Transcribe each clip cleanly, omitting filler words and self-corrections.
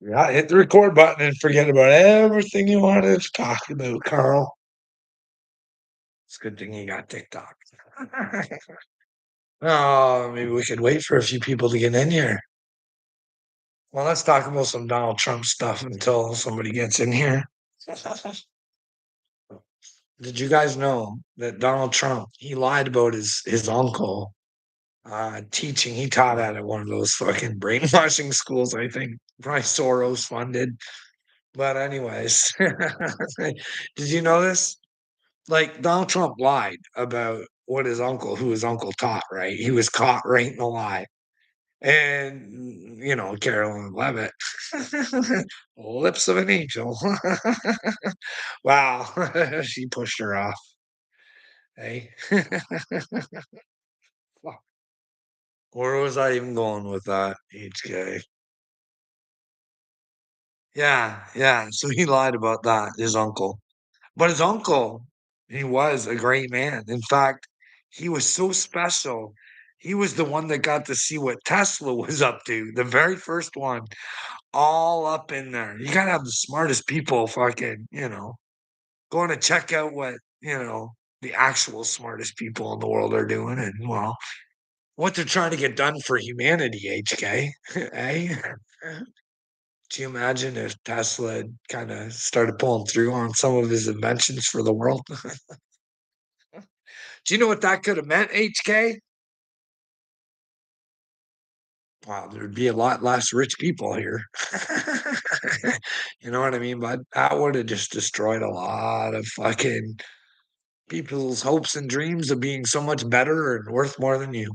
Yeah, hit the record button and forget about everything you wanted to talk about, Carl. It's a good thing you got TikTok. Oh, maybe we could wait for a few people to get in here. Well, let's talk about some Donald Trump stuff until somebody gets in here. Did you guys know that Donald Trump, he lied about his uncle teaching? He taught at one of those fucking brainwashing schools, I think, probably Soros funded. But anyways, did you know this? Like, Donald Trump lied about what who his uncle taught, right? He was caught right in the lie. And, Carolyn Levitt, lips of an angel. Wow, she pushed her off. Hey, fuck. Where was I even going with that? HK. Yeah, yeah. So he lied about that, his uncle. But his uncle, he was a great man. In fact, he was so special. He was the one that got to see what Tesla was up to, the very first one, all up in there. You gotta have the smartest people fucking, going to check out what, the actual smartest people in the world are doing and, well, what they're trying to get done for humanity, HK. Eh? Do you imagine if Tesla had kinda started pulling through on some of his inventions for the world? Do you know what that could have meant, HK? Wow, there'd be a lot less rich people here. You know what I mean, bud? That would have just destroyed a lot of fucking people's hopes and dreams of being so much better and worth more than you.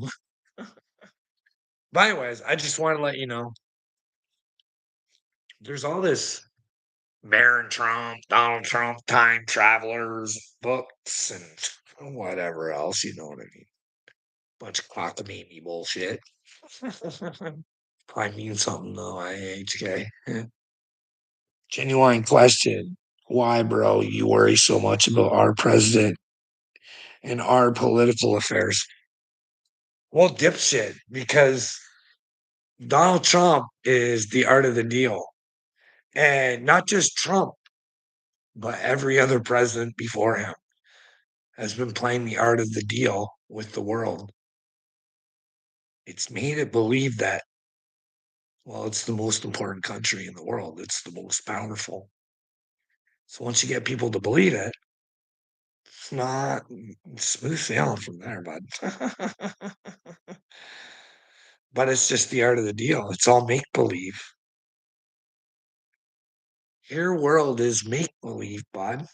But anyways, I just want to let you know there's all this Barron Trump, Donald Trump, time travelers, books, and whatever else, you know what I mean? Bunch of cockamamie bullshit. Probably means something though, IHK. Genuine question. Why, bro, you worry so much about our president and our political affairs? Well, dipshit, because Donald Trump is the art of the deal. And not just Trump, but every other president before him has been playing the art of the deal with the world. It's made it believe that, well, it's the most important country in the world. It's the most powerful. So once you get people to believe it, it's not smooth sailing from there, bud. But it's just the art of the deal. It's all make believe. Your world is make believe, bud.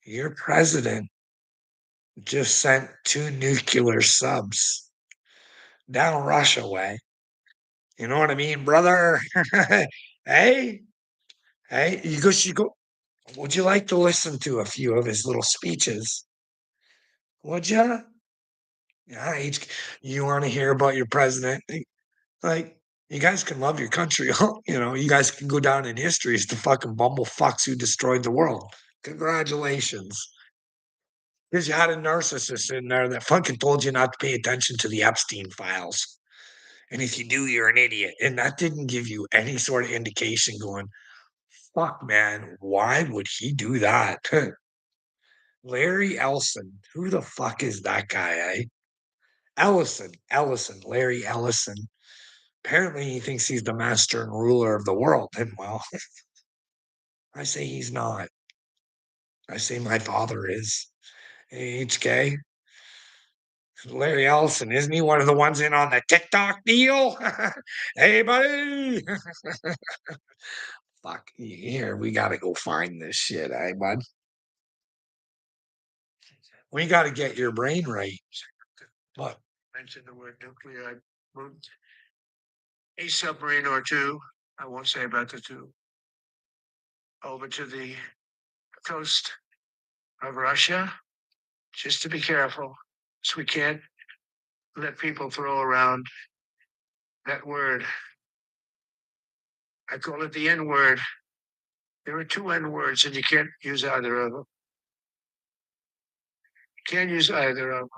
Your president just sent 2 nuclear subs down Russia way. You know what I mean, brother? Hey, hey, you go. Would you like to listen to a few of his little speeches? Would you? Yeah, you want to hear about your president? Like, you guys can love your country. You guys can go down in history as the fucking bumblefucks who destroyed the world. Congratulations. Because you had a narcissist in there that fucking told you not to pay attention to the Epstein files. And if you do, you're an idiot. And that didn't give you any sort of indication going, fuck, man, why would he do that? Larry Ellison. Who the fuck is that guy, eh? Larry Ellison. Apparently, he thinks he's the master and ruler of the world. And well, I say he's not. I say my father is. HK. Larry Ellison, isn't he one of the ones in on the TikTok deal? Hey, buddy. Fuck, here, we got to go find this shit, eh, bud? We got to get your brain right. What? Mention the word nuclear. I moved a submarine or two. I won't say about the two. Over to the coast of Russia, just to be careful. So we can't let people throw around that word. I call it the N word. There are 2 N words, and you can't use either of them. You can't use either of them.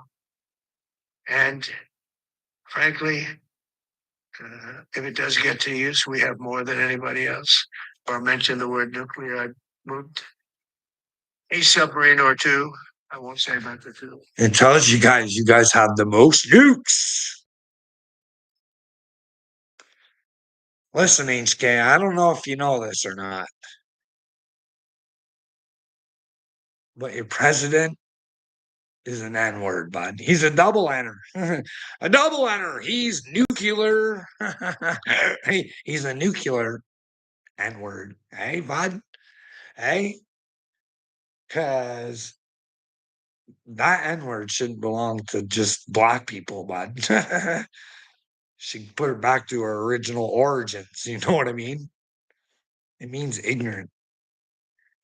And frankly, If it does get to use, we have more than anybody else. Or mention the word nuclear, I moved a submarine or two. I won't say about the two. It tells you guys have the most nukes. Listen, HK, I don't know if you know this or not, but your president is an N word, bud. He's a double N. A double N. He's nuclear. He's a nuclear N word. Hey, bud. Hey, because that N word shouldn't belong to just black people, bud. She put it back to her original origins. You know what I mean? It means ignorant.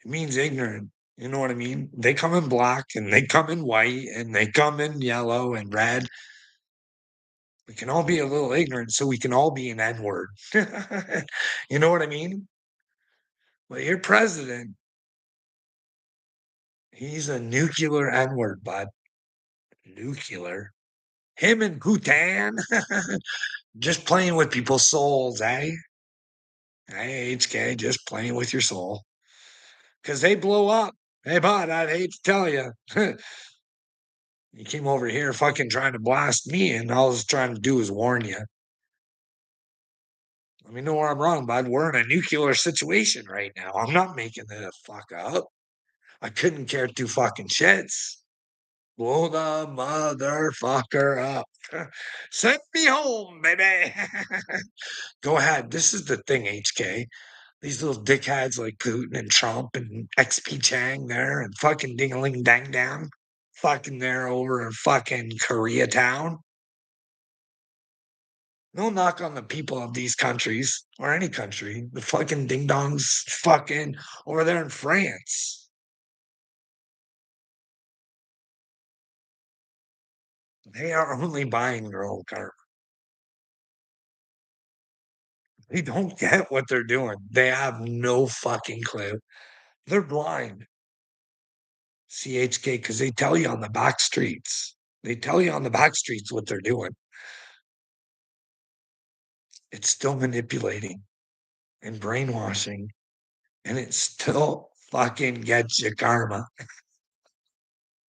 It means ignorant. You know what I mean? They come in black and they come in white and they come in yellow and red. We can all be a little ignorant so we can all be an N word. You know what I mean? Well, your president, he's a nuclear N word, bud. Nuclear. Him and Bhutan just playing with people's souls, eh? Hey, HK, just playing with your soul. Because they blow up. Hey, bud, I'd hate to tell you. You came over here fucking trying to blast me, and all I was trying to do is warn you. Let me know where I'm wrong, bud. We're in a nuclear situation right now. I'm not making it fuck up. I couldn't care two fucking shits. Blow the motherfucker up. Send me home, baby. Go ahead. This is the thing, HK. These little dickheads like Putin and Trump and XP Chang there and fucking Dingling Dang Dang fucking there over in fucking Koreatown. No knock on the people of these countries or any country. The fucking ding dongs fucking over there in France. They are only buying their own karma. They don't get what they're doing. They have no fucking clue. They're blind. CHK, because they tell you on the back streets. They tell you on the back streets what they're doing. It's still manipulating and brainwashing, and it still fucking gets you karma.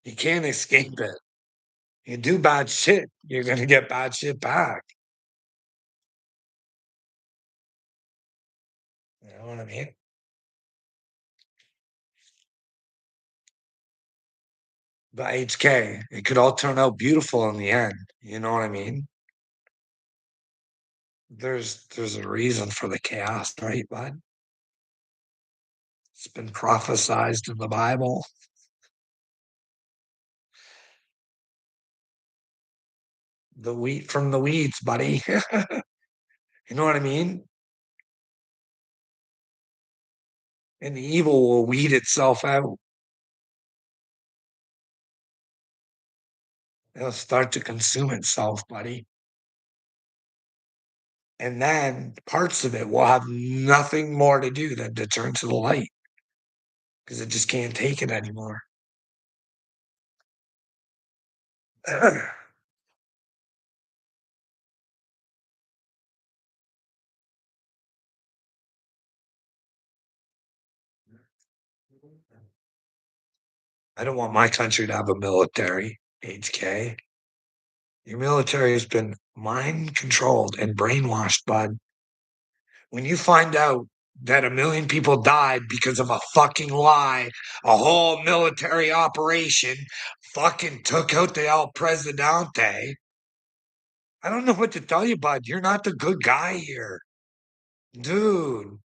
You can't escape it. You do bad shit, you're gonna get bad shit back. You know what I mean? But HK, it could all turn out beautiful in the end. You know what I mean? There's a reason for the chaos, right, bud? It's been prophesized in the Bible. The wheat from the weeds, buddy. You know what I mean? And the evil will weed itself out. It'll start to consume itself, buddy. And then parts of it will have nothing more to do than to turn to the light because it just can't take it anymore. I don't want my country to have a military, HK. Your military has been mind controlled and brainwashed, bud. When you find out that 1 million people died because of a fucking lie, a whole military operation fucking took out the El Presidente. I don't know what to tell you, bud. You're not the good guy here. Dude,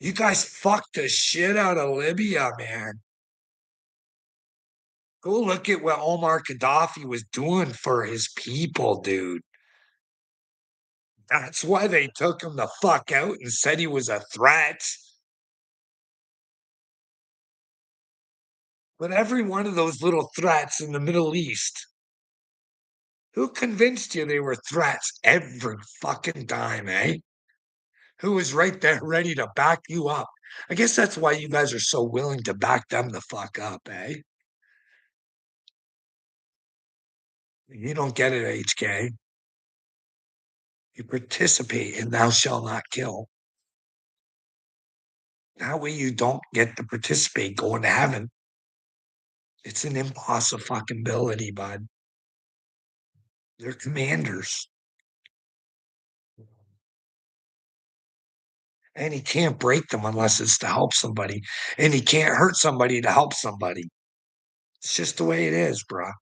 you guys fucked the shit out of Libya, man. Go look at what Omar Gaddafi was doing for his people, dude. That's why they took him the fuck out and said he was a threat. But every one of those little threats in the Middle East, who convinced you they were threats every fucking time, eh? Who was right there ready to back you up? I guess that's why you guys are so willing to back them the fuck up, eh? You don't get it, HK. You participate in thou shalt not kill. That way you don't get to participate going to heaven. It's an impossibility, bud. They're commanders. And he can't break them unless it's to help somebody. And he can't hurt somebody to help somebody. It's just the way it is, bruh.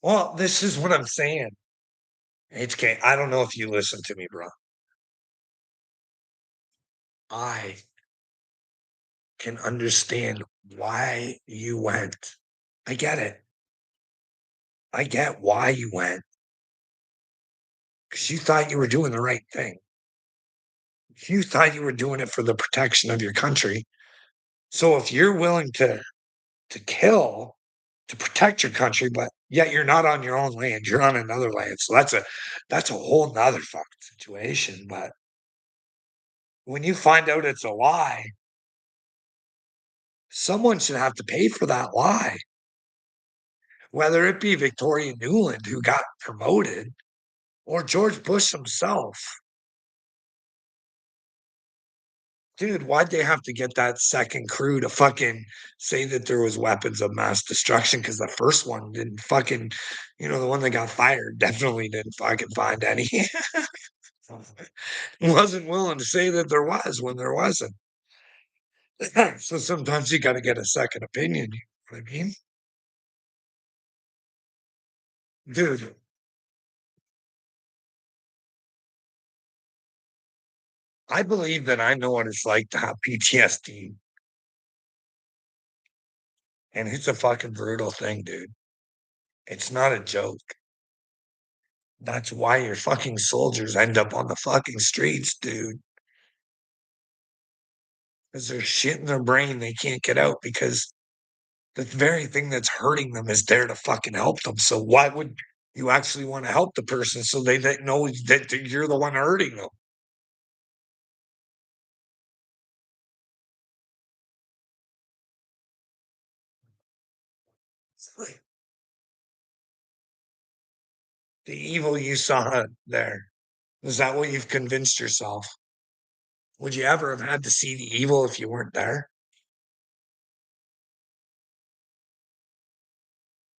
Well, this is what I'm saying. HK, I don't know if you listen to me, bro. I can understand why you went. I get it. I get why you went because you thought you were doing the right thing. You thought you were doing it for the protection of your country. So if you're willing to kill to protect your country, but yet you're not on your own land, you're on another land. So that's a whole nother fucking situation. But when you find out it's a lie, someone should have to pay for that lie. Whether it be Victoria Nuland, who got promoted, or George Bush himself. Dude, why'd they have to get that second crew to fucking say that there was weapons of mass destruction? Because the first one didn't fucking, the one that got fired definitely didn't fucking find any. Wasn't willing to say that there was when there wasn't. So sometimes you got to get a second opinion. You know what I mean? Dude, I believe that I know what it's like to have PTSD. And it's a fucking brutal thing, dude. It's not a joke. That's why your fucking soldiers end up on the fucking streets, dude. Because there's shit in their brain they can't get out because the very thing that's hurting them is there to fucking help them. So why would you actually want to help the person so they know that you're the one hurting them? The evil you saw there. Is that what you've convinced yourself? Would you ever have had to see the evil if you weren't there?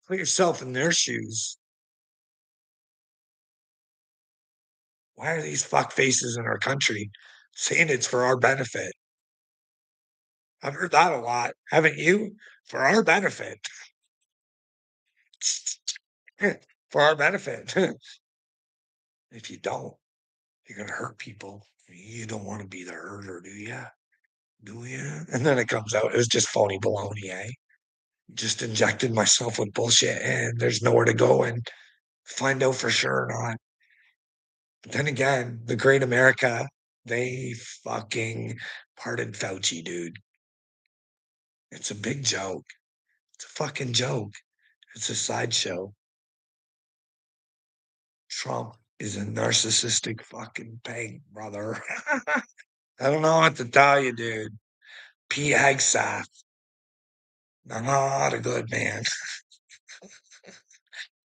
Put yourself in their shoes. Why are these fuck faces in our country saying it's for our benefit? I've heard that a lot. Haven't you? For our benefit. For our benefit. If you don't, you're gonna hurt people. You don't want to be the herder, do you? Do you? And then it comes out it was just phony baloney, eh? Just injected myself with bullshit and there's nowhere to go and find out for sure or not. But then again, the great America, they fucking pardoned Fauci, dude. It's a big joke. It's a fucking joke. It's a sideshow. Trump is a narcissistic fucking pig, brother. I don't know what to tell you, dude. Pete Hegseth, not a good man.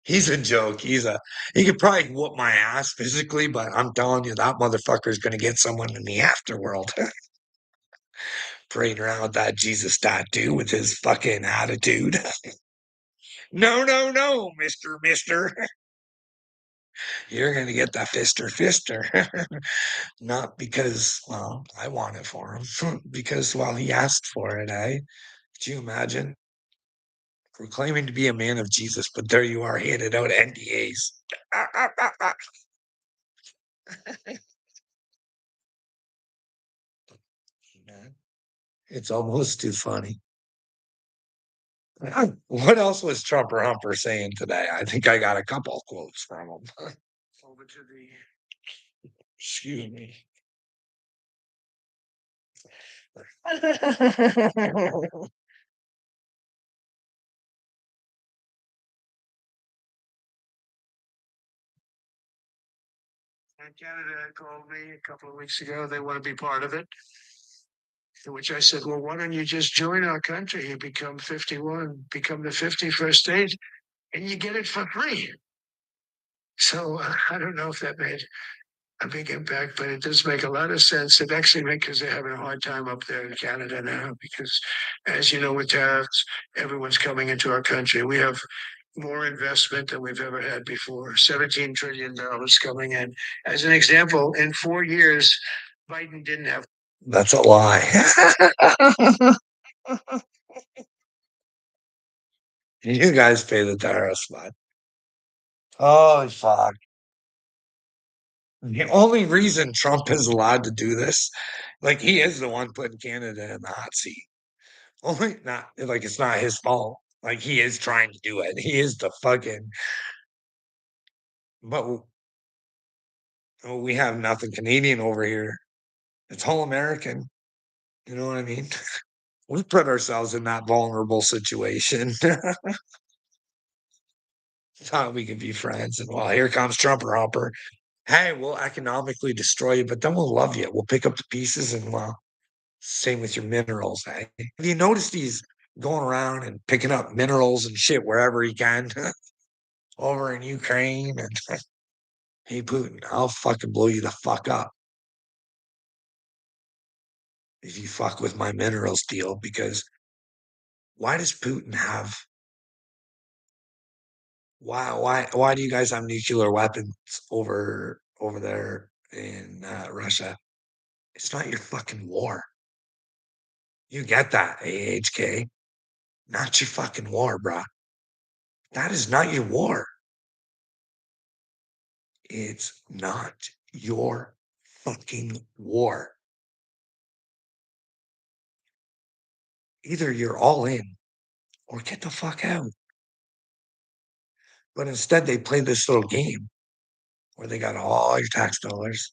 He's a joke. He could probably whoop my ass physically, but I'm telling you, that motherfucker is going to get someone in the afterworld. Parading around with that Jesus tattoo with his fucking attitude. No, no, no, Mister. You're going to get that fister. Not because, well, I want it for him. Because, well, he asked for it, eh? Could you imagine? Proclaiming to be a man of Jesus, but there you are handed out NDAs. Man, it's almost too funny. What else was Trumper Humper saying today? I think I got a couple quotes from him. Over to the, excuse me. And Canada called me a couple of weeks ago. They want to be part of it. To which I said, well, why don't you just join our country? You become 51, become the 51st state, and you get it for free. So I don't know if that made a big impact, but it does make a lot of sense. It actually makes because they're having a hard time up there in Canada now because, as you know, with tariffs, everyone's coming into our country. We have more investment than we've ever had before. $17 trillion coming in. As an example, in 4 years, Biden didn't have. That's a lie. You guys pay the tariffs, bud. Oh fuck. The only reason Trump is allowed to do this, like he is the one putting Canada in the hot seat. Only not like it's not his fault. Like he is trying to do it. He is the fucking. But we have nothing Canadian over here. It's all American. You know what I mean? We put ourselves in that vulnerable situation. Thought we could be friends, and well, here comes Trumper Hopper. Hey, we'll economically destroy you, but then we'll love you. We'll pick up the pieces, and well, same with your minerals. Hey, have you noticed he's going around and picking up minerals and shit wherever he can over in Ukraine? And hey, Putin, I'll fucking blow you the fuck up if you fuck with my minerals deal. Because why does Putin have? Why do you guys have nuclear weapons over there in Russia? It's not your fucking war. You get that, AHK? Not your fucking war, bruh. That is not your war. It's not your fucking war. Either you're all in or get the fuck out. But instead, they play this little game where they got all your tax dollars.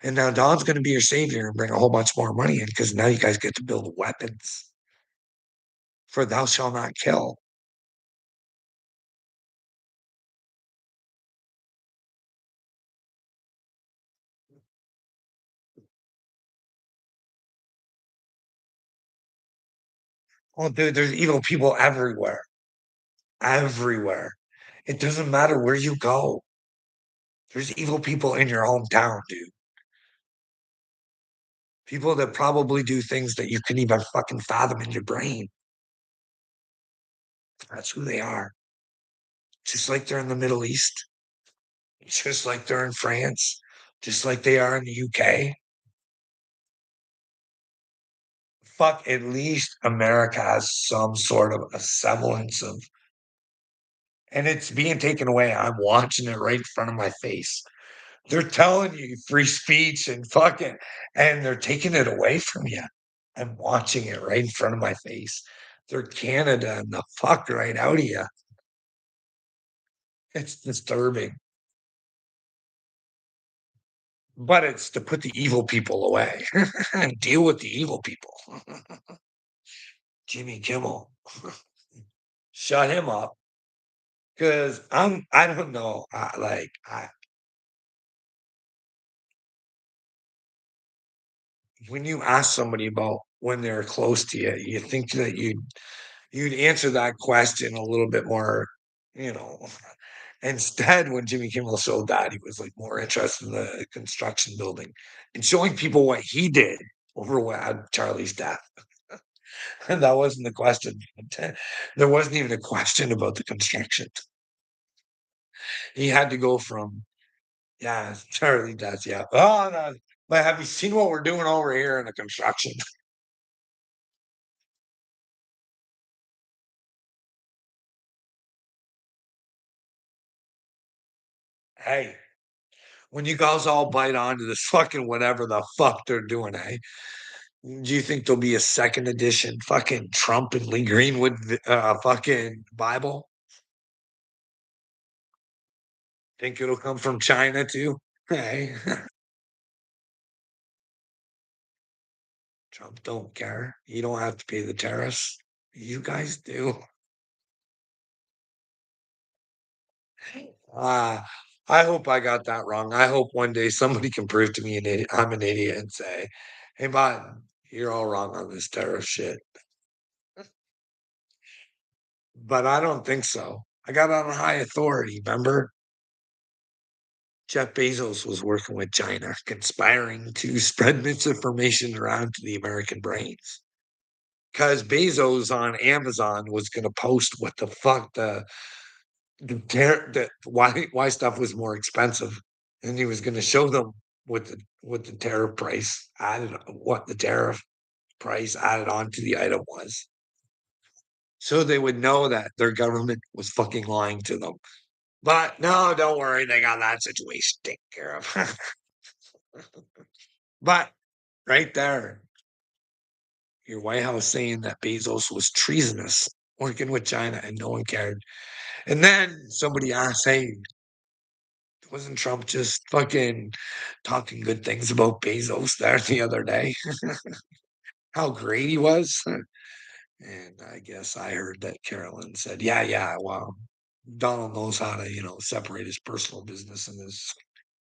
And now Don's going to be your savior and bring a whole bunch more money in because now you guys get to build weapons for thou shalt not kill. Oh, dude, there's evil people everywhere. Everywhere. It doesn't matter where you go. There's evil people in your hometown, dude. People that probably do things that you couldn't even fucking fathom in your brain. That's who they are. Just like they're in the Middle East, just like they're in France, just like they are in the UK. Fuck, at least America has some sort of a semblance of, and it's being taken away. I'm watching it right in front of my face. They're telling you free speech and fucking, and they're taking it away from you. I'm watching it right in front of my face. They're Canada and the fuck right out of you. It's disturbing, but it's to put the evil people away and deal with the evil people. Jimmy Kimmel, shut him up because I don't know. When you ask somebody about when they're close to you, you think that you'd answer that question a little bit more, you know. Instead, when Jimmy Kimmel showed that, he was like more interested in the construction building and showing people what he did over what Charlie's death. And that wasn't the question. There wasn't even a question about the construction. He had to go from, yeah, Charlie does, yeah. Oh, no. But have you seen what we're doing over here in the construction? Hey, when you guys all bite onto this fucking whatever the fuck they're doing, hey, do you think there'll be a second edition fucking Trump and Lee Greenwood fucking Bible? Think it'll come from China too? Hey, Trump don't care. You don't have to pay the tariffs. You guys do. Uh, I hope I got that wrong. I hope one day somebody can prove to me I'm an idiot and say, hey, but You're all wrong on this tariff shit. But I don't think so. I got on a high authority, remember? Jeff Bezos was working with China, conspiring to spread misinformation around to the American brains. Because Bezos on Amazon was going to post what the fuck the why stuff was more expensive, and he was going to show them what the tariff price added, what the tariff price added on to the item was, so they would know that their government was fucking lying to them. But no, don't worry, they got that situation taken care of. But right there, your White House saying that Bezos was treasonous, working with China, and no one cared. And then somebody asked, "Hey, wasn't Trump just fucking talking good things about Bezos there the other day? How great he was?" And I guess I heard that Carolyn said, "Yeah, yeah, well, Donald knows how to, separate his personal business and his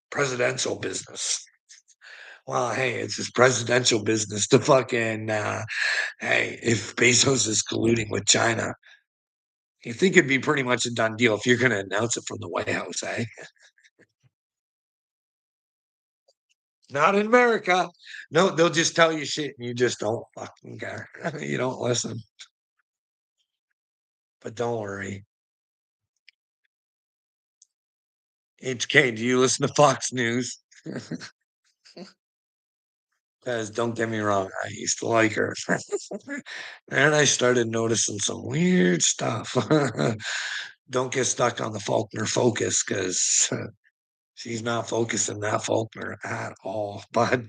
presidential business." Well, hey, it's his presidential business to fucking, hey, if Bezos is colluding with China, you think it'd be pretty much a done deal if you're going to announce it from the White House, eh? Not in America. No, they'll just tell you shit and you just don't fucking care. You don't listen. But don't worry. HK, do you listen to Fox News? Because don't get me wrong, I used to like her. And I started noticing some weird stuff. Don't get stuck on the Faulkner focus because she's not focusing that Faulkner at all. But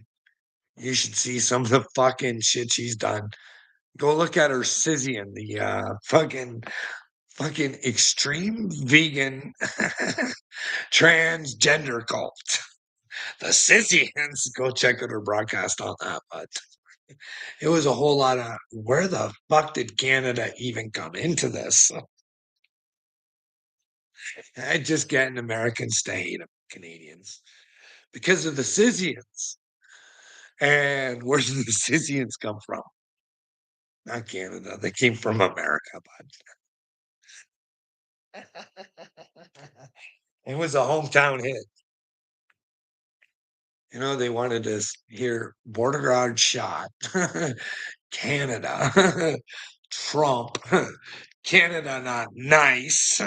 you should see some of the fucking shit she's done. Go look at her Sizian, the fucking extreme vegan transgender cult. The Sissians. Go check out her broadcast on that. But it was a whole lot of where the fuck did Canada even come into this? I just getting Americans to hate Canadians because of the Sissians. And where did the Sissians come from? Not Canada. They came from America, but it was a hometown hit. They wanted to hear border guard shot, Canada, Trump, Canada not nice,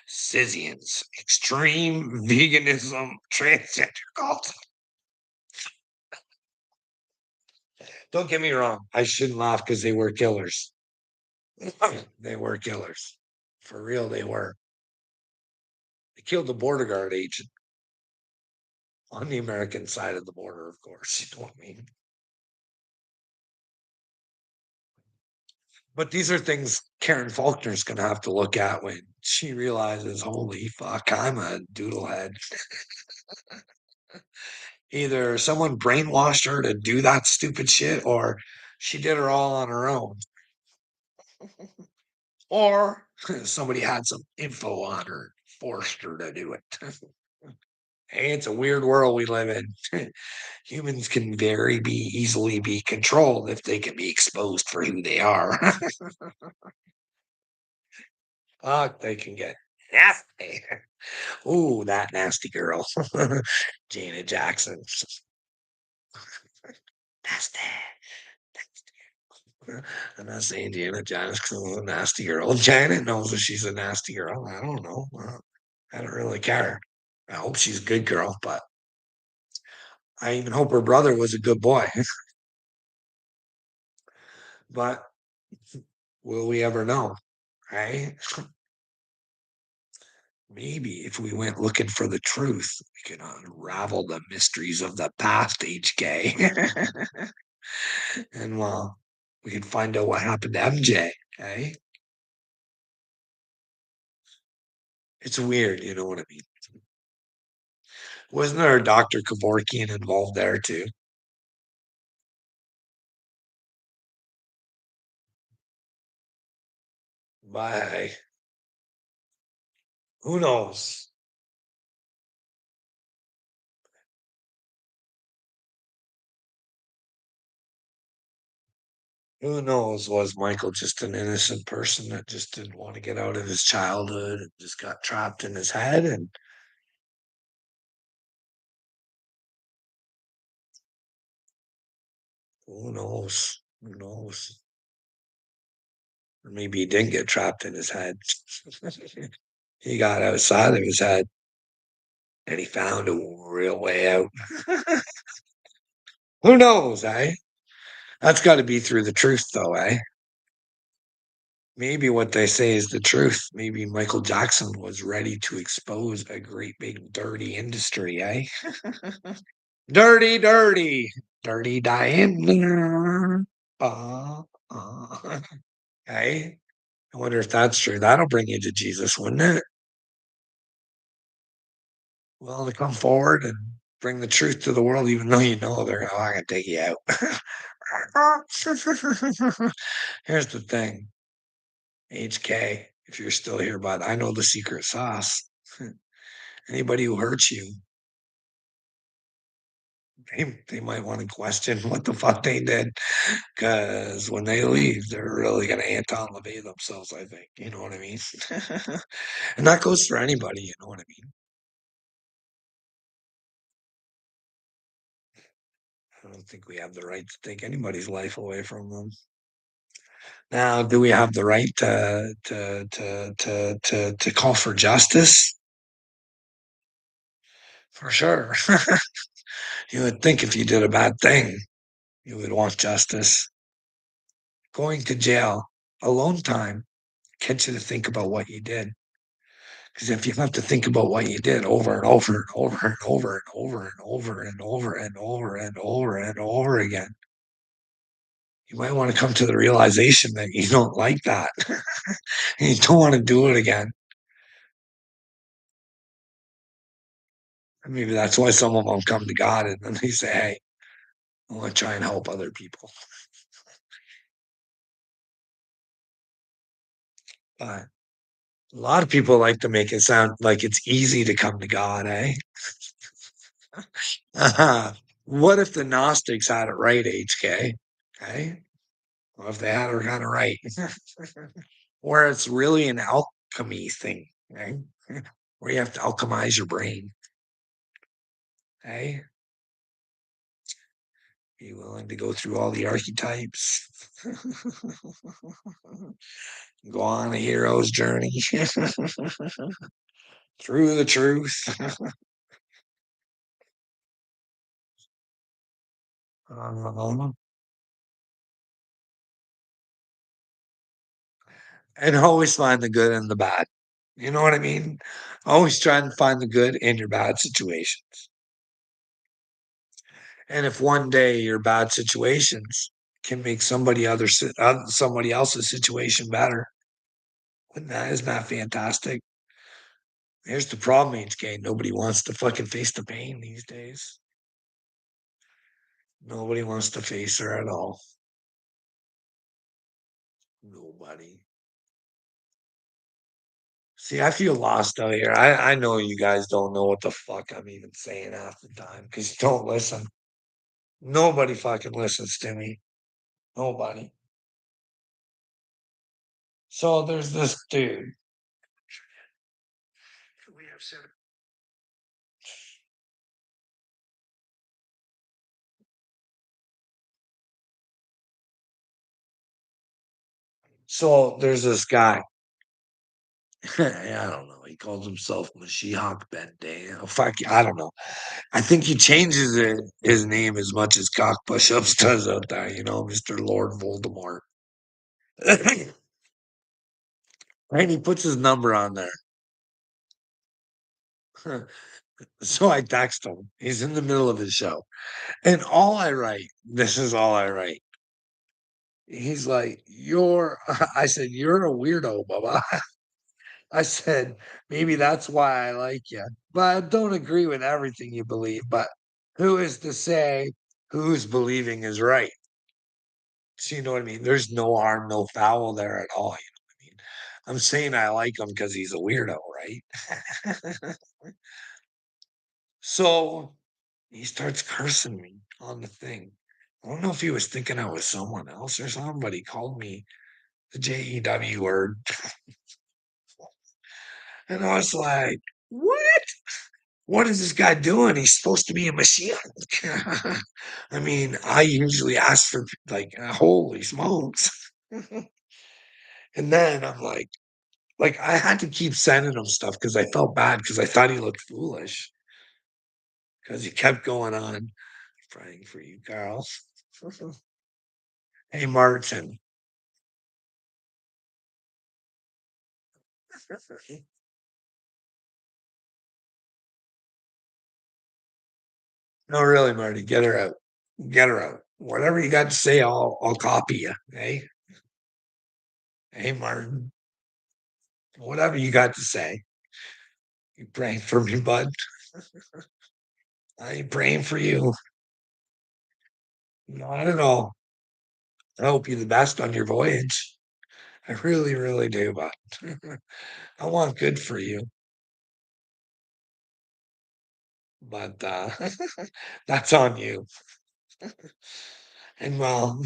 Sissians, extreme veganism, transgender cult. Don't get me wrong, I shouldn't laugh because they were killers. They were killers. For real, they were. They killed the border guard agent on the American side of the border, of course. You know what I mean? But these are things Karen Faulkner's going to have to look at when she realizes, holy fuck, I'm a doodlehead. Either someone brainwashed her to do that stupid shit, or she did it all on her own, or somebody had some info on her, forced her to do it. Hey, it's a weird world we live in. Humans can very be easily be controlled if they can be exposed for who they are. Fuck, they can get nasty. Ooh, that nasty girl. Janet Jackson. Nasty. I'm not saying Janet Jackson's a nasty girl. Janet knows that she's a nasty girl. I don't know. I don't really care. I hope she's a good girl, but I even hope her brother was a good boy. But will we ever know? Right? Maybe if we went looking for the truth, we could unravel the mysteries of the past, HK. And well, we could find out what happened to MJ. Okay. It's weird, you know what I mean? Wasn't there a Dr. Kevorkian involved there too? Bye. Who knows? Who knows? Was Michael just an innocent person that just didn't want to get out of his childhood and just got trapped in his head? And who knows? Who knows? Or maybe he didn't get trapped in his head. He got outside of his head and he found a real way out. Who knows, eh? That's got to be through the truth, though, eh? Maybe what they say is the truth. Maybe Michael Jackson was ready to expose a great big dirty industry, eh? Dirty, dirty, dirty Diane. Hey, I wonder if that's true. That'll bring you to Jesus, wouldn't it? Well, to come forward and bring the truth to the world, even though you know they're not going to take you out. Here's the thing, HK, if you're still here, bud, I know the secret sauce. Anybody who hurts you, they might want to question what the fuck they did. Because when they leave, they're really going to Anton LaVey themselves, I think. You know what I mean? And that goes for anybody, you know what I mean? I don't think we have the right to take anybody's life away from them. Now, do we have the right to call for justice? For sure. You would think if you did a bad thing, you would want justice. Going to jail, alone time, gets you to think about what you did. Because if you have to think about what you did over and over and over and over and over and over and over and over and over and over again, you might want to come to the realization that you don't like that. And you don't want to do it again. And maybe that's why some of them come to God and then they say, hey, I want to try and help other people. But a lot of people like to make it sound like it's easy to come to God, eh? What if the Gnostics had it right, HK? Okay. Well, if they had it kind of right, where it's really an alchemy thing, right? Where you have to alchemize your brain. Hey, be willing to go through all the archetypes, go on a hero's journey through the truth. Um, and always find the good and the bad. You know what I mean? Always try and find the good in your bad situations. And if one day your bad situations can make somebody else's situation better, isn't that fantastic? Here's the problem, HK. Nobody wants to fucking face the pain these days. Nobody wants to face her at all. Nobody. See, I feel lost out here. I know you guys don't know what the fuck I'm even saying half the time because you don't listen. Nobody fucking listens to me. Nobody. So there's this dude. We have So there's this guy. Yeah, I don't know. He calls himself Mashiach Ben Dan. Fuck, I don't know. I think he changes his name as much as cock push-ups does out there. You know, Mister Lord Voldemort. And he puts his number on there. So I text him. He's in the middle of his show. And all I write, this is all I write. He's like, I said, you're a weirdo, Baba. I said, maybe that's why I like you. But I don't agree with everything you believe. But who is to say who's believing is right? So you know what I mean? There's no harm, no foul there at all. You know what I mean? I'm saying I like him because he's a weirdo, right? So he starts cursing me on the thing. I don't know if he was thinking I was someone else or something, but he called me the JEW word. And I was like, what? What is this guy doing? He's supposed to be a machine. I mean, I usually ask for like, holy smokes. And then I'm like I had to keep sending him stuff because I felt bad because I thought he looked foolish because he kept going on praying for you, Carl. Hey, Martin. No, really, Marty, get her out. Get her out. Whatever you got to say, I'll copy you. Hey, hey, Martin. Whatever you got to say. You praying for me, bud? I ain't praying for you. Not at all. I hope you the best on your voyage. I really, really do, bud. I want good for you, but that's on you. And well,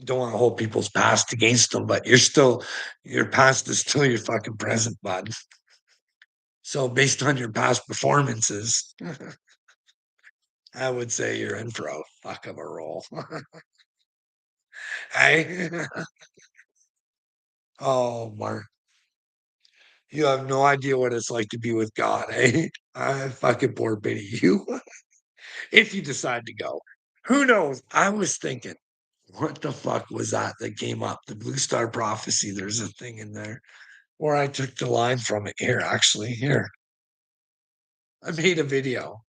don't want to hold people's past against them, but your past is still your fucking present, bud. So based on your past performances, I would say you're in for a fuck of a roll. Hey, oh, Mark, you have no idea what it's like to be with God, eh? I fucking poor pity you if you decide to go. Who knows? I was thinking, what the fuck was that came up? The Blue Star Prophecy. There's a thing in there where I took the line from it. Here, actually, here. I made a video.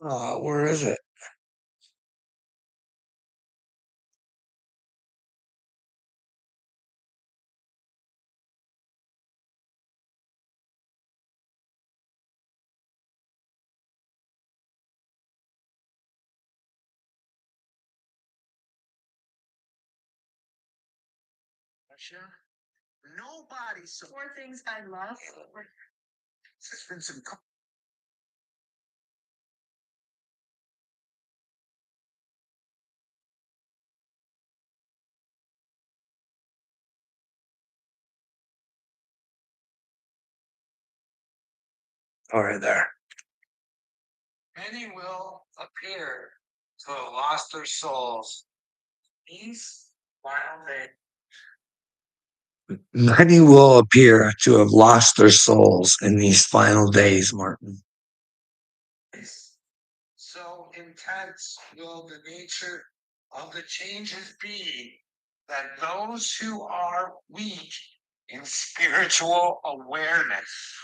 Where is it? Nobody. Four things I love. There's been some. All right, there. Many will appear to have lost their souls. These final days. Many will appear to have lost their souls in these final days, Martin. So intense will the nature of the changes be that those who are weak in spiritual awareness.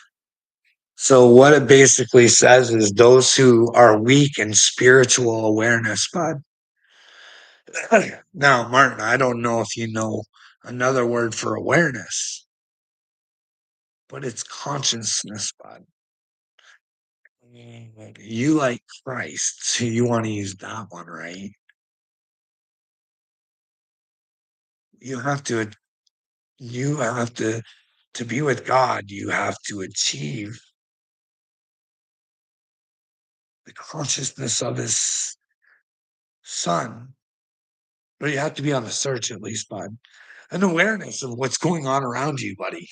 So, what it basically says is those who are weak in spiritual awareness, bud. Now, Martin, I don't know if you know another word for awareness, but it's consciousness, bud. You like Christ, so you want to use that one, right? You have to to be with God, you have to achieve the consciousness of his son. But you have to be on the search at least, bud. An awareness of what's going on around you, buddy.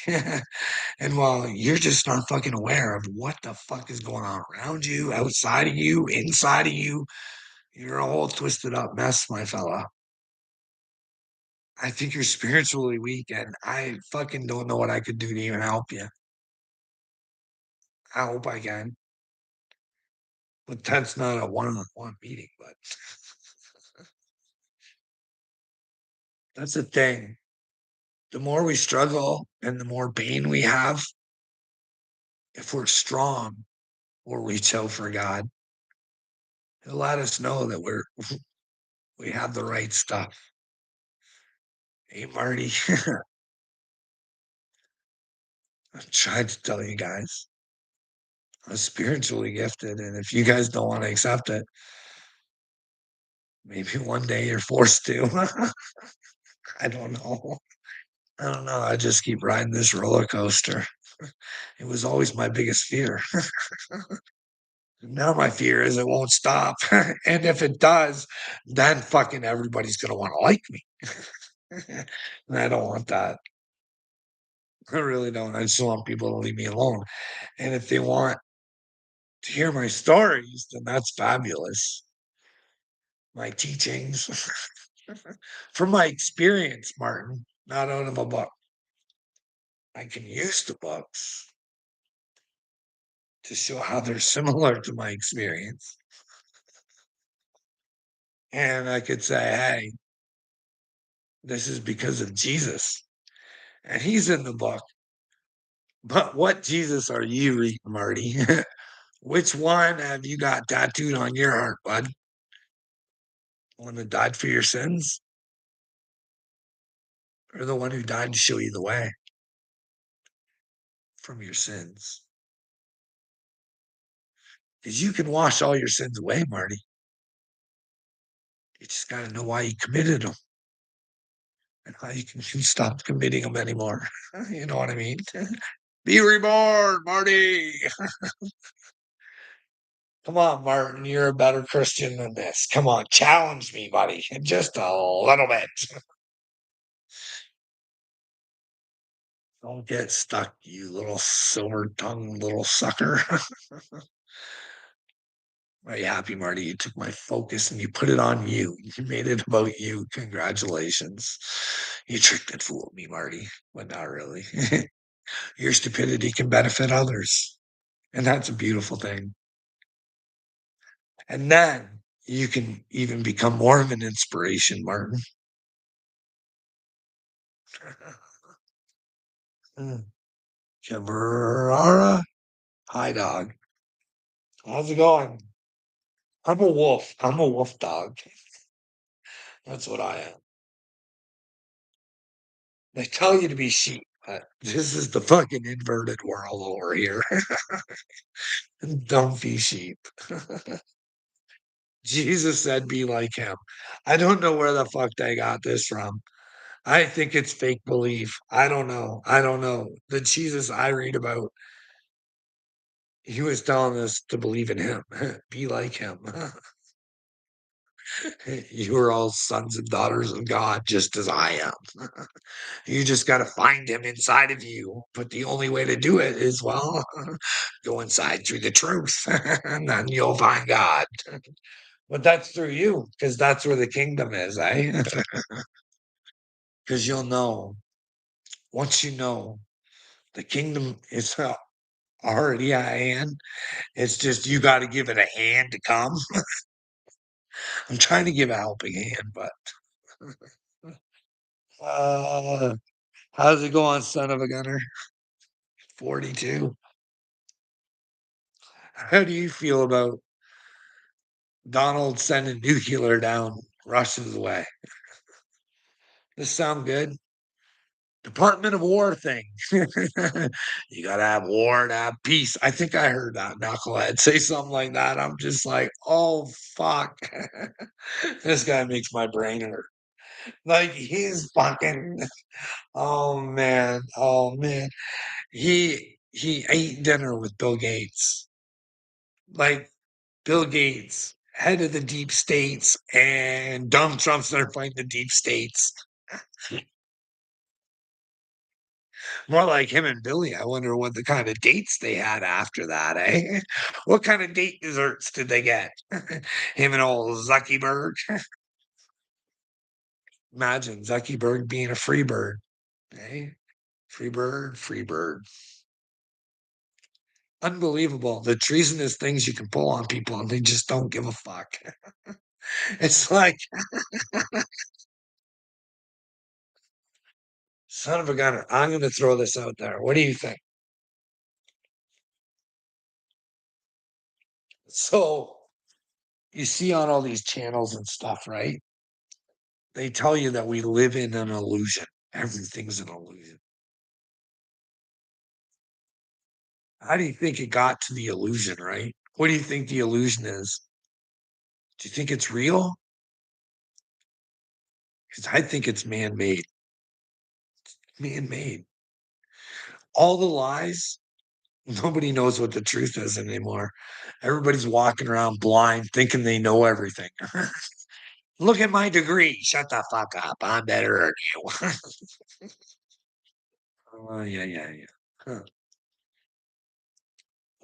And while you're just not fucking aware of what the fuck is going on around you, outside of you, inside of you, you're a whole twisted up mess, my fella. I think you're spiritually weak, and I fucking don't know what I could do to even help you. I hope I can. But that's not a one-on-one meeting, but that's the thing. The more we struggle and the more pain we have, if we're strong, we'll reach out for God. He'll let us know that we have the right stuff. Hey, Marty. I'm trying to tell you guys. I'm spiritually gifted, and if you guys don't wanna accept it, maybe one day you're forced to. I don't know. I don't know. I just keep riding this roller coaster. It was always my biggest fear. Now my fear is it won't stop, and if it does, then fucking everybody's gonna wanna like me, and I don't want that. I really don't. I just want people to leave me alone, and if they want to hear my stories, then that's fabulous. My teachings from my experience, Martin, not out of a book. I can use the books to show how they're similar to my experience. And I could say, hey, this is because of Jesus. And he's in the book. But what Jesus are you reading, Marty? Which one have you got tattooed on your heart, bud? The one that died for your sins? Or the one who died to show you the way from your sins? Because you can wash all your sins away, Marty. You just got to know why you committed them and how you can stop committing them anymore. You know what I mean? Be reborn, Marty. Come on, Martin. You're a better Christian than this. Come on, challenge me, buddy. Just a little bit. Don't get stuck, you little silver tongued little sucker. Are you happy, Marty? You took my focus and you put it on you. You made it about you. Congratulations. You tricked and fooled me, Marty, but not really. Your stupidity can benefit others. And that's a beautiful thing. And then you can even become more of an inspiration, Martin. Chavarara. Hi, dog. How's it going? I'm a wolf. I'm a wolf dog. That's what I am. They tell you to be sheep, but this is the fucking inverted world over here. Don't be sheep. Jesus said, be like him. I don't know where the fuck they got this from. I think it's fake belief. I don't know. I don't know. The Jesus I read about, he was telling us to believe in him, be like him. You are all sons and daughters of God, just as I am. You just got to find him inside of you. But the only way to do it is, well, go inside through the truth, and then you'll find God. But that's through you, because that's where the kingdom is, eh? Because you'll know. Once you know, the kingdom is already at hand. It's just you got to give it a hand to come. I'm trying to give a helping hand, but uh, how's it going, son of a gunner? 42. How do you feel about Donald sending nuclear down Russia's way? This sound good? Department of War thing. You gotta have war to have peace. I think I heard that knucklehead say something like that. I'm just like, oh fuck. This guy makes my brain hurt. Like he's fucking oh man. Oh man. He ate dinner with Bill Gates. Like Bill Gates, head of the deep states, and Donald Trump's there fighting the deep states. More like him and Billy. I wonder what the kind of dates they had after that, eh? What kind of date desserts did they get? Him and old Zuckerberg. Imagine Zuckerberg being a free bird, eh? Free bird, free bird. Unbelievable. The treasonous things you can pull on people and they just don't give a fuck. It's like, son of a gunner, I'm going to throw this out there. What do you think? So, you see on all these channels and stuff, right? They tell you that we live in an illusion. Everything's an illusion. How do you think it got to the illusion, right? What do you think the illusion is? Do you think it's real? Because I think it's man-made. Man-made. All the lies, nobody knows what the truth is anymore. Everybody's walking around blind, thinking they know everything. Look at my degree. Shut the fuck up. I'm better than you. Oh, yeah, yeah, yeah. Huh.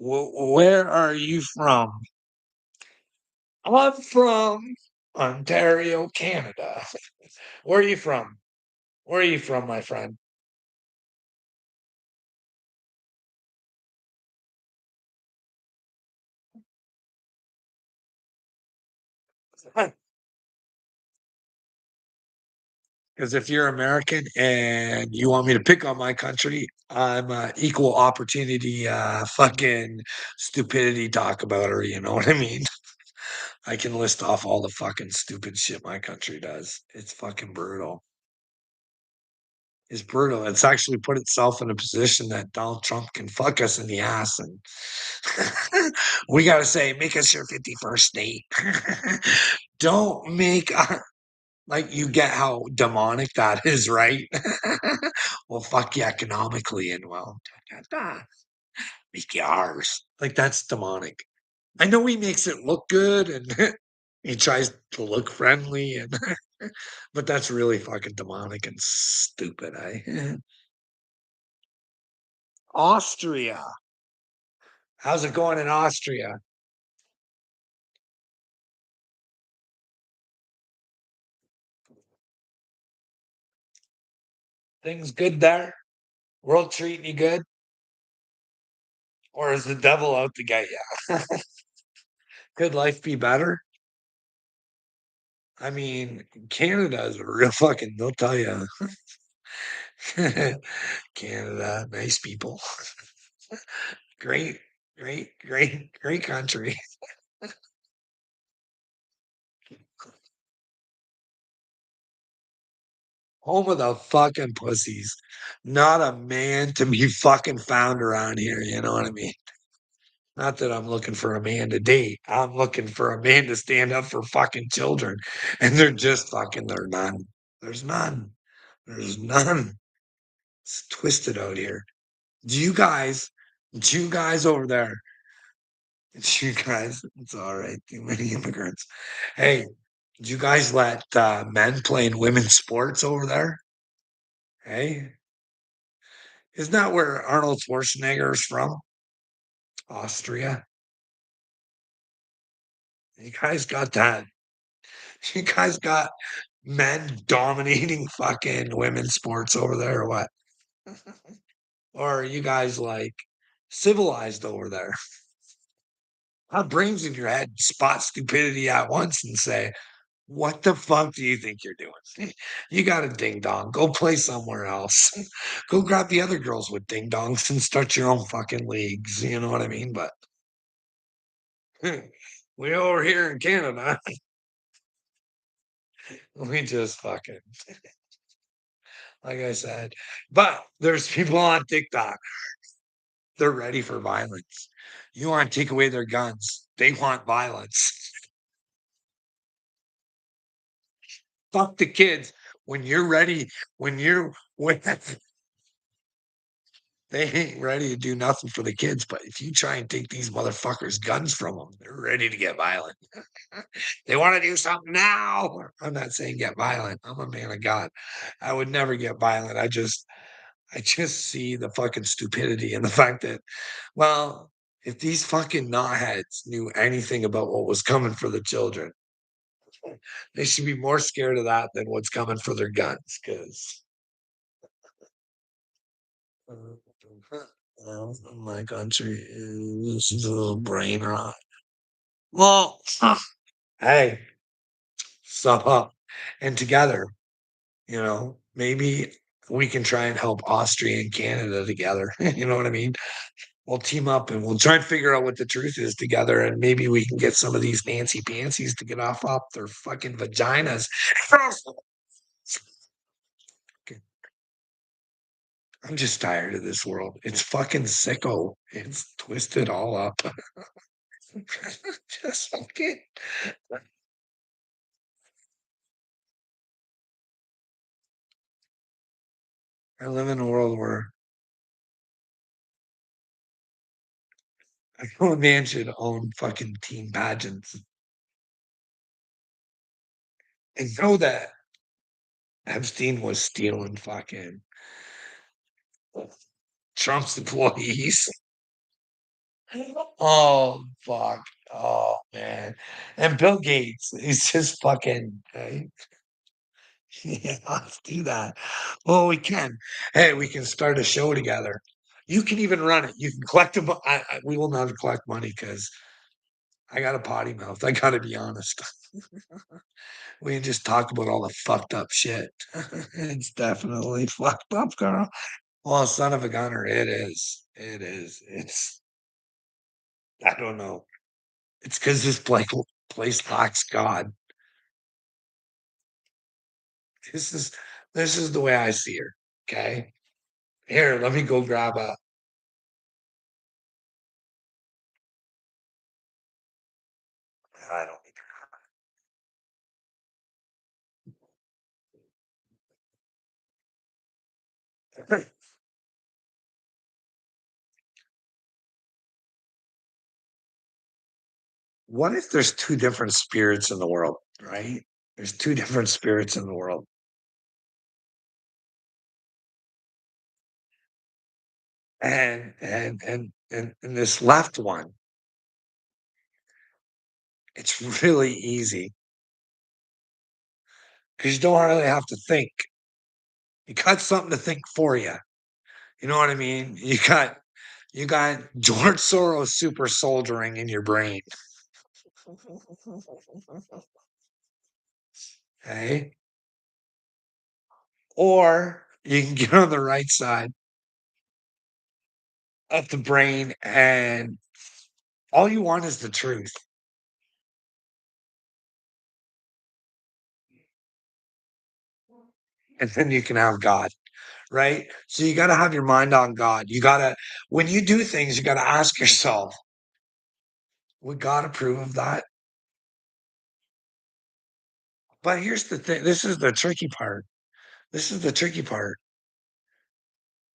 Where are you from? I'm from Ontario, Canada. Where are you from? Where are you from, my friend? Because if you're American and you want me to pick on my country, I'm equal opportunity, fucking stupidity talk about her. You know what I mean? I can list off all the fucking stupid shit my country does. It's fucking brutal. It's brutal. It's actually put itself in a position that Donald Trump can fuck us in the ass, and we got to say, make us your 51st state. Don't make like you get how demonic that is, right? Well, fuck you economically, and well, make you ours. Like that's demonic. I know he makes it look good, and he tries to look friendly, and but that's really fucking demonic and stupid. Austria. How's it going in Austria? Things good there? World treating you good? Or is the devil out to get you? Could life be better? I mean, Canada is a real fucking, they'll tell you. Canada, nice people. Great, great country. Home of the fucking pussies. Not a man to be fucking found around here. You know what I mean? Not that I'm looking for a man to date. I'm looking for a man to stand up for fucking children. And they're just fucking, they're none. There's none. There's none. It's twisted out here. Do you guys over there, you guys, it's all right. Too many immigrants. Hey, do you guys let men play in women's sports over there? Hey, isn't that where Arnold Schwarzenegger is from? Austria. You guys got that. You guys got men dominating fucking women's sports over there or what? Or are you guys like civilized over there? Have brains in your head, spot stupidity at once and say, what the fuck do you think you're doing? You got a ding dong. Go play somewhere else. Go grab the other girls with ding dongs and start your own fucking leagues. You know what I mean? But we over here in Canada, we just fucking, like I said. But there's people on TikTok, they're ready for violence. You want to take away their guns, they want violence. Fuck the kids. When you're ready, when they ain't ready to do nothing for the kids, but if you try and take these motherfuckers' guns from them, they're ready to get violent. They want to do something now. I'm not saying get violent. I'm a man of God. I would never get violent. I just see the fucking stupidity and the fact that, well, if these fucking knotheads knew anything about what was coming for the children, they should be more scared of that than what's coming for their guns. Because my country is a brain rot. Well, hey, so and together, maybe we can try and help Austria and Canada together. You know what I mean? We'll team up and we'll try and figure out what the truth is together, and maybe we can get some of these Nancy Pansies to get off their fucking vaginas. I'm just tired of this world. It's fucking sicko. It's twisted all up. Just fucking I live in a world where a grown man should own fucking team pageants and know that Epstein was stealing fucking Trump's employees. Oh fuck. Oh man. And Bill Gates, he's just fucking right? Yeah, let's do that. Well, we can. Hey, we can start a show together. You can even run it. You can collect the. We will never collect money because I got a potty mouth. I got to be honest. We can just talk about all the fucked up shit. It's definitely fucked up, girl. Well, son of a gunner, it is. It is. It's. I don't know. It's because this place lacks God. This is this is the way I see her. Okay. Here, let me go grab a. I don't need. What if there's two different spirits in the world, right? There's two different spirits in the world. And this left one, it's really easy because you don't really have to think. You got something to think for you. You know what I mean? You got George Soros super soldiering in your brain. Okay. Or you can get on the right side of the brain and all you want is the truth. And then you can have God. Right? So you got to have your mind on God. You got to, when you do things, you got to ask yourself, would God approve of that? But here's the thing this is the tricky part. This is the tricky part.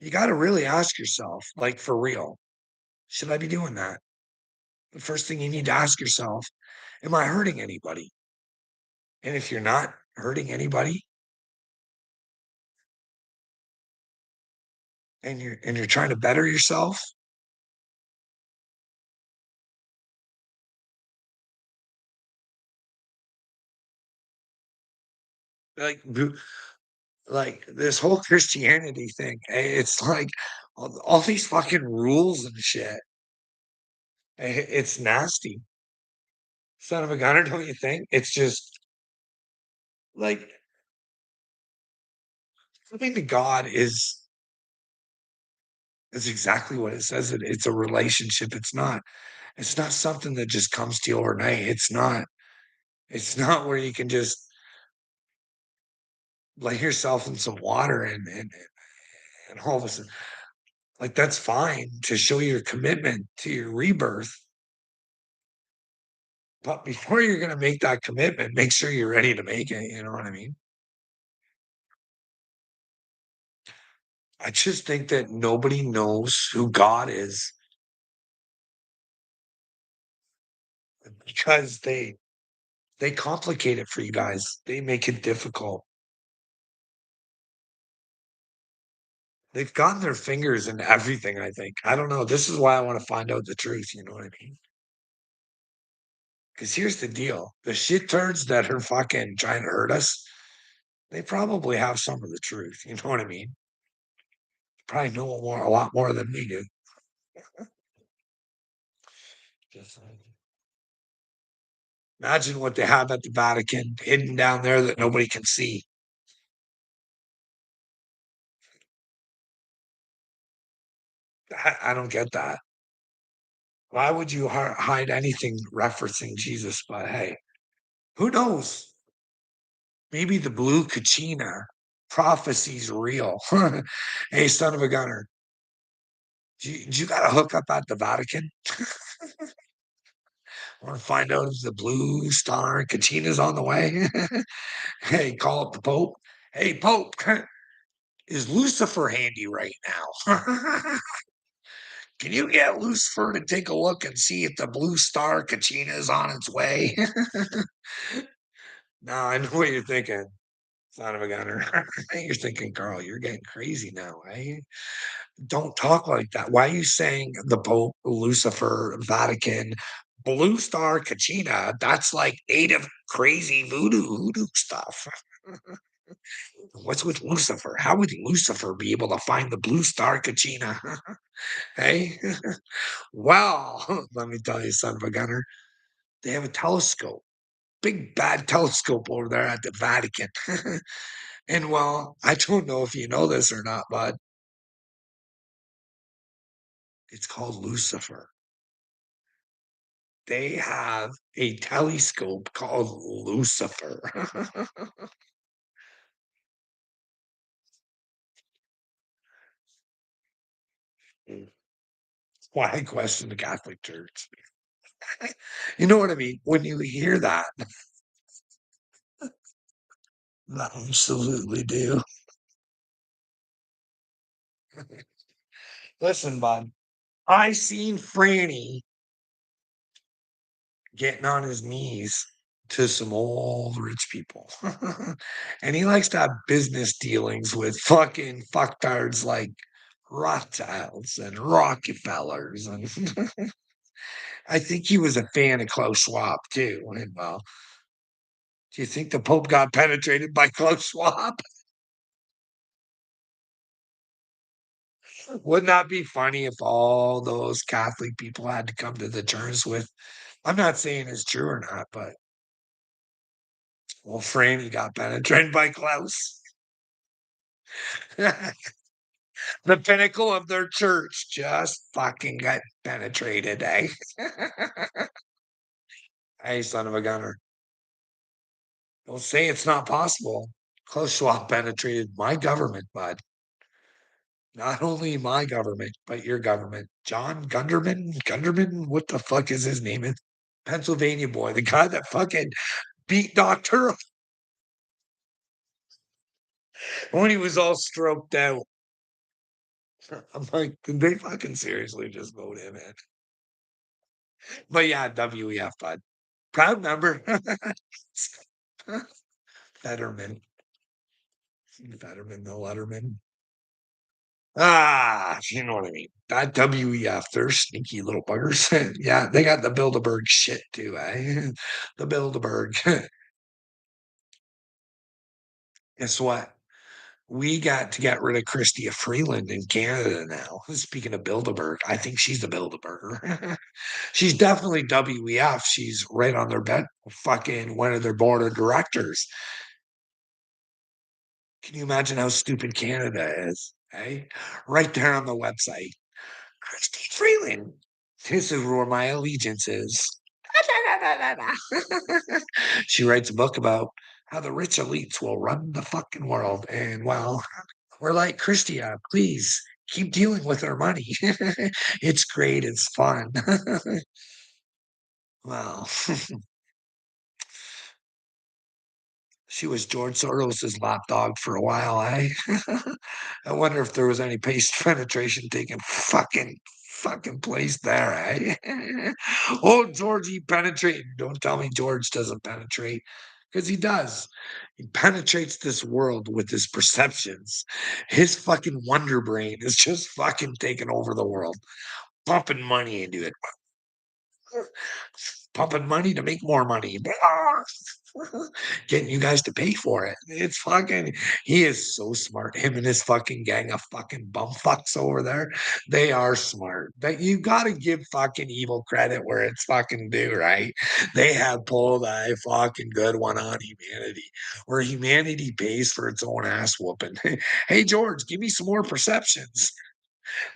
You got to really ask yourself, like for real, should I be doing that? The first thing you need to ask yourself, am I hurting anybody? And if you're not hurting anybody and you're trying to better yourself, like like this whole Christianity thing, it's like all these fucking rules and shit. It's nasty. Son of a gunner, don't you think? It's just like something to God is exactly what it says. It's a relationship. It's not something that just comes to you overnight. It's not where you can just lay yourself in some water and all of a sudden like that's fine to show your commitment to your rebirth. But before you're gonna make that commitment, make sure you're ready to make it. You know what I mean? I just think that nobody knows who God is because they complicate it for you guys. They make it difficult. They've gotten their fingers in everything, I think. I don't know. This is why I want to find out the truth, you know what I mean? Because here's the deal. The shit turds that are fucking trying to hurt us, they probably have some of the truth. You know what I mean? Probably know a lot more than we do. Just imagine what they have at the Vatican hidden down there that nobody can see. I don't get that. Why would you hide anything referencing Jesus? But hey, who knows? Maybe the blue Kachina. prophecy's real. Hey, son of a gunner, do you got a hookup at the Vatican? Want to find out if the Blue Star Kachina's on the way? Hey, call up the Pope. Hey, Pope, is Lucifer handy right now? Can you get Lucifer to take a look and see if the Blue Star Kachina is on its way? No, I know what you're thinking, son of a gunner. You're thinking, Carl, you're getting crazy now, eh? Don't talk like that. Why are you saying the Pope, Lucifer, Vatican, Blue Star Kachina? That's like native crazy voodoo stuff. What's with Lucifer? How would Lucifer be able to find the Blue Star Kachina? Hey? Well, let me tell you, son of a gunner, they have a telescope, big bad telescope over there at the Vatican. And well, I don't know if you know this or not, but it's called Lucifer. They have a telescope called Lucifer. Why I question the Catholic Church? You know what I mean? When you hear that, I absolutely do. Listen, bud, I seen Franny getting on his knees to some old rich people. And he likes to have business dealings with fucking fucktards like Rothschilds and Rockefellers. And I think he was a fan of Klaus Schwab too. And well, do you think the Pope got penetrated by Klaus Schwab? Wouldn't that be funny if all those Catholic people had to come to the terms with? I'm not saying it's true or not, but well, Franny got penetrated by Klaus. The pinnacle of their church just fucking got penetrated, eh? Hey, son of a gunner. Don't say it's not possible. Klaus Schwab penetrated my government, bud. Not only my government, but your government. John Gunderman? Gunderman? What the fuck is his name? It's Pennsylvania boy, the guy that fucking beat Doctor when he was all stroked out. I'm like, did they fucking seriously just vote him in? But yeah, WEF, bud. Proud member. Fetterman. Fetterman, the Letterman. Ah, you know what I mean. That WEF, they're sneaky little buggers. Yeah, they got the Bilderberg shit too, eh? The Bilderberg. Guess what? We got to get rid of Chrystia Freeland in Canada now. Speaking of Bilderberg, I think she's the Bilderberger. She's definitely WEF. She's right on their bed, fucking one of their board of directors. Can you imagine how stupid Canada is? Hey, right there on the website. Christine Freeland. This is where my allegiance is. She writes a book about how the rich elites will run the fucking world. And well, we're like, Christia, please keep dealing with our money. It's great. It's fun. Well, she was George Soros's lapdog for a while, eh? I wonder if there was any paste penetration taking fucking place there, eh? Oh, George, he penetrated. Don't tell me George doesn't penetrate, because he does. He penetrates this world with his perceptions. His fucking wonder brain is just fucking taking over the world, pumping money into it, pumping money to make more money. Getting you guys to pay for it. It's fucking he is so smart. Him and his fucking gang of fucking bumfucks over there. They are smart. That you gotta give fucking evil credit where it's fucking due, right? They have pulled a fucking good one on humanity, where humanity pays for its own ass whooping. Hey George, give me some more perceptions.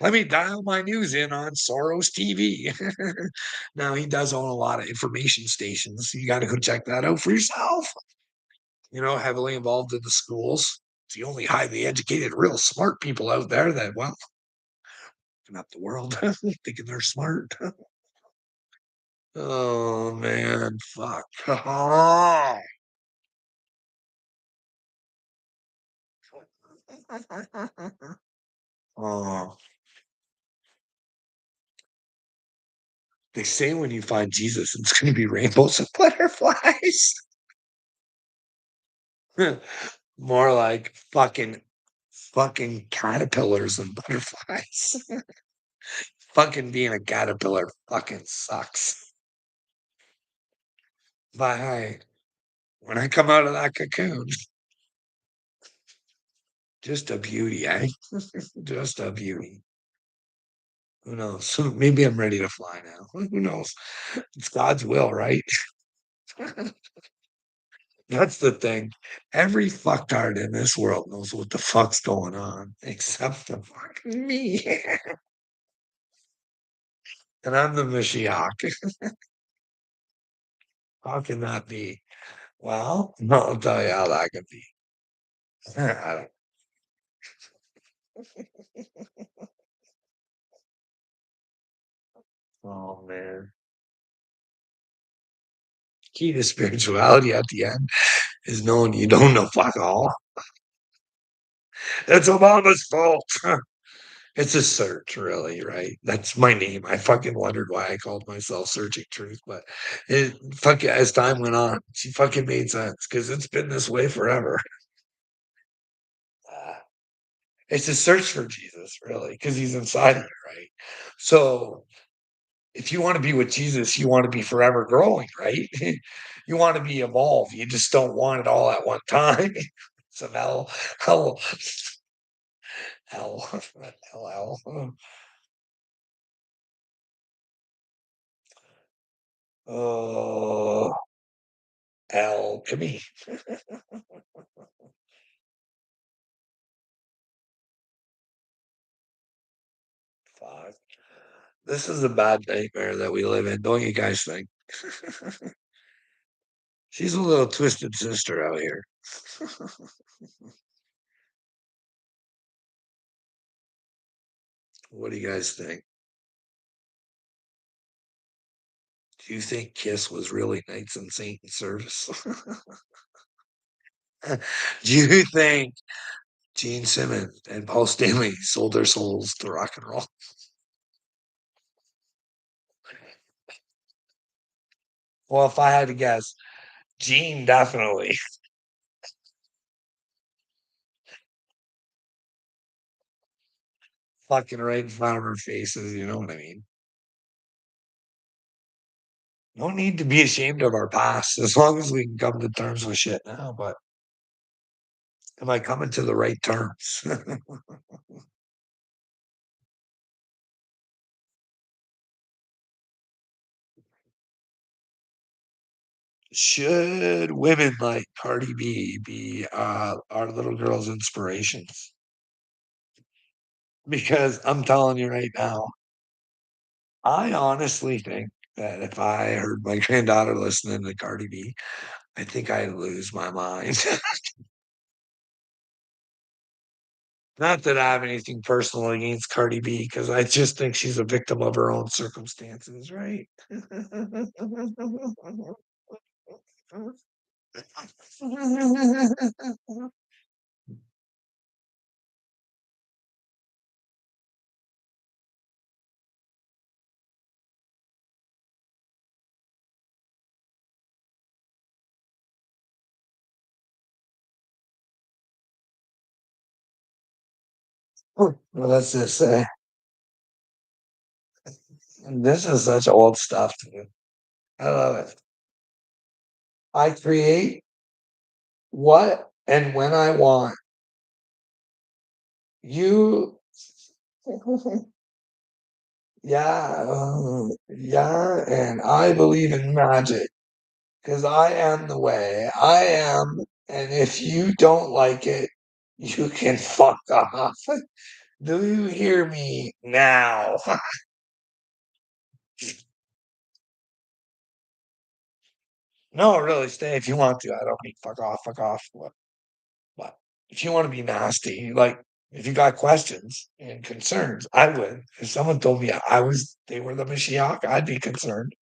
Let me dial my news in on Soros TV. Now he does own a lot of information stations. You got to go check that out for yourself. Heavily involved in the schools. It's the only highly educated, real smart people out there that, well, looking up the world, thinking they're smart. Oh man, fuck. Oh, they say when you find Jesus, it's going to be rainbows and butterflies. More like fucking caterpillars and butterflies. Fucking being a caterpillar fucking sucks. But hey, when I come out of that cocoon, just a beauty, eh? Just a beauty. Who knows? Maybe I'm ready to fly now. Who knows? It's God's will, right? That's the thing. Every fucktard in this world knows what the fuck's going on, except for fucking me. And I'm the Mashiach. How can that be? Well, I'll tell you how that can be. I don't- oh man. Key to spirituality at the end is knowing you don't know fuck all. It's Obama's fault. It's a search, really, right? That's my name. I fucking wondered why I called myself Searching Truth, but it fucking as time went on, she fucking made sense because it's been this way forever. Uh, it's a search for Jesus, really, because he's inside of you, right? So if you want to be with Jesus, you want to be forever growing, right? You want to be evolved. You just don't want it all at one time. So hell, hell, hell. Oh, alchemy. Fuck. This is a bad nightmare that we live in, don't you guys think? She's a little twisted sister out here. What do you guys think? Do you think Kiss was really Knights and Saint service? Do you think Gene Simmons and Paul Stanley sold their souls to rock and roll? Well, if I had to guess, Gene definitely. Fucking right in front of our faces, you know what I mean? No need to be ashamed of our past as long as we can come to terms with shit now. But am I coming to the right terms? Should women like Cardi B be our little girl's inspirations? Because I'm telling you right now, I honestly think that if I heard my granddaughter listening to Cardi B, I think I'd lose my mind. Not that I have anything personal against Cardi B, because I just think she's a victim of her own circumstances, right? Well, let's just say this is such old stuff, dude. I love it. I create what and when I want. You yeah, yeah, and I believe in magic because I am the way. I am, and if you don't like it, you can fuck off. Do you hear me now? No, really, stay if you want to. I don't mean fuck off, fuck off. What? What? if you want to be nasty, like if you got questions and concerns, I would. If someone told me they were the Mashiach, I'd be concerned.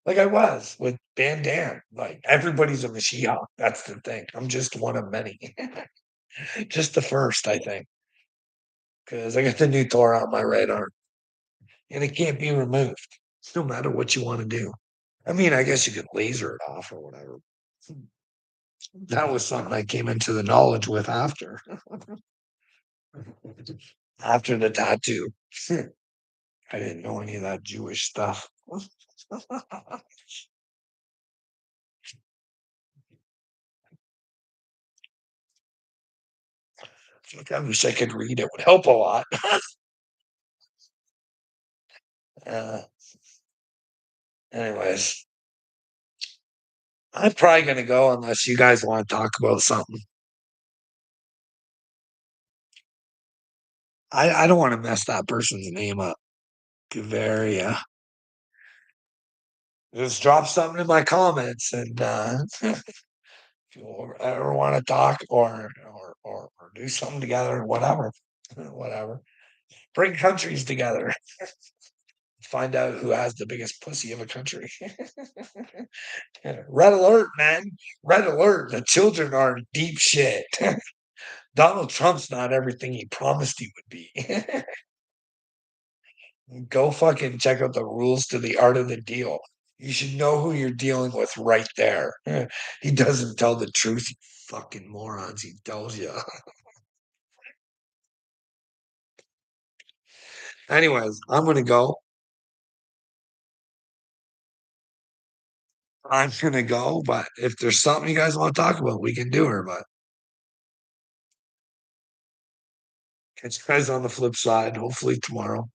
Like I was with Van Dan. Like everybody's a Mashiach. That's the thing. I'm just one of many. Just the first, I think, because I got the new Torah on my radar, and it can't be removed, no matter what you want to do. I mean, I guess you could laser it off or whatever. That was something I came into the knowledge with after the tattoo. I didn't know any of that Jewish stuff. I wish I could read. It would help a lot. Uh, anyways, I'm probably gonna go unless you guys want to talk about something. I don't want to mess that person's name up. Guveria. Just drop something in my comments, and if you ever want to talk or do something together, whatever, whatever. Bring countries together. Find out who has the biggest pussy of a country. Red alert, man. Red alert. The children are in deep shit. Donald Trump's not everything he promised he would be. Go fucking check out the rules to the art of the deal. You should know who you're dealing with right there. He doesn't tell the truth, you fucking morons. He tells you. Anyways, I'm gonna go. I'm gonna go, but if there's something you guys want to talk about, we can do it. But catch you guys on the flip side, hopefully tomorrow.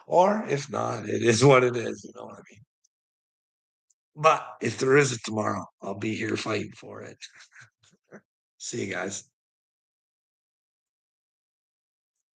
Or if not, it is what it is. You know what I mean? But if there is a tomorrow, I'll be here fighting for it. See you guys.